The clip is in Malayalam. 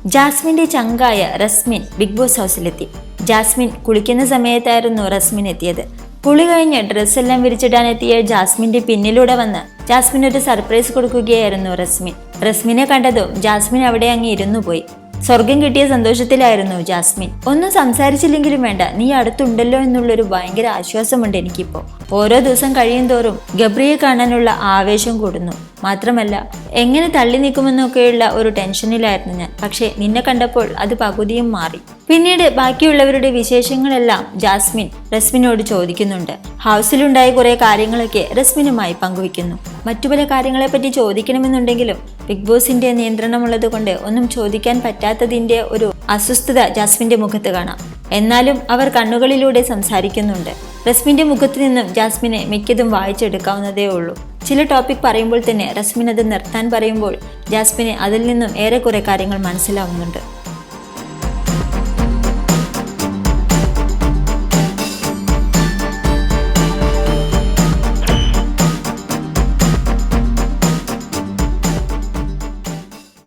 ജാസ്മിന്റെ ചങ്കായ റസ്മിൻ ബിഗ് ബോസ് ഹൗസിലെത്തി. ജാസ്മിൻ കുളിക്കുന്ന സമയത്തായിരുന്നു റസ്മിൻ എത്തിയത്. കുളി കഴിഞ്ഞ് ഡ്രസ്സെല്ലാം വിരിച്ചിടാനെത്തിയ ജാസ്മിന്റെ പിന്നിലൂടെ വന്ന് ജാസ്മിൻ ഒരു സർപ്രൈസ് കൊടുക്കുകയായിരുന്നു റസ്മിൻ. റസ്മിനെ കണ്ടതും ജാസ്മിൻ അവിടെ അങ്ങ് ഇരുന്നു പോയി. സ്വർഗം കിട്ടിയ സന്തോഷത്തിലായിരുന്നു ജാസ്മിൻ. ഒന്നും സംസാരിച്ചില്ലെങ്കിലും വേണ്ട, നീ അടുത്തുണ്ടല്ലോ എന്നുള്ളൊരു ഭയങ്കര ആശ്വാസമുണ്ട് എനിക്കിപ്പോ. ഓരോ ദിവസം കഴിയും തോറും ഗബ്രിയെ കാണാനുള്ള ആവേശം കൂടുന്നു. മാത്രമല്ല എങ്ങനെ തള്ളി നീക്കുമെന്നൊക്കെയുള്ള ഒരു ടെൻഷനിലായിരുന്നു ഞാൻ. പക്ഷെ നിന്നെ കണ്ടപ്പോൾ അത് പകുതിയും മാറി. പിന്നീട് ബാക്കിയുള്ളവരുടെ വിശേഷങ്ങളെല്ലാം ജാസ്മിൻ റസ്മിനോട് ചോദിക്കുന്നുണ്ട്. ഹൗസിലുണ്ടായ കുറെ കാര്യങ്ങളൊക്കെ റസ്മിനുമായി പങ്കുവെക്കുന്നു. മറ്റു പല കാര്യങ്ങളെപ്പറ്റി ചോദിക്കണമെന്നുണ്ടെങ്കിലും ബിഗ് ബോസിന്റെ നിയന്ത്രണമുള്ളത് കൊണ്ട് ഒന്നും ചോദിക്കാൻ പറ്റാത്തതിന്റെ ഒരു അസ്വസ്ഥത ജാസ്മിന്റെ മുഖത്ത് കാണാം. എന്നാലും അവർ കണ്ണുകളിലൂടെ സംസാരിക്കുന്നുണ്ട്. റസ്മിന്റെ മുഖത്ത് നിന്നും ജാസ്മിനെ മിക്കതും വായിച്ചെടുക്കാവുന്നതേ ഉള്ളൂ. ചില ടോപ്പിക് പറയുമ്പോൾ തന്നെ റസ്മിൻ അത് നിർത്താൻ പറയുമ്പോൾ ജാസ്മിന് അതിൽ നിന്നും ഏറെക്കുറെ കാര്യങ്ങൾ മനസ്സിലാവുന്നുണ്ട്.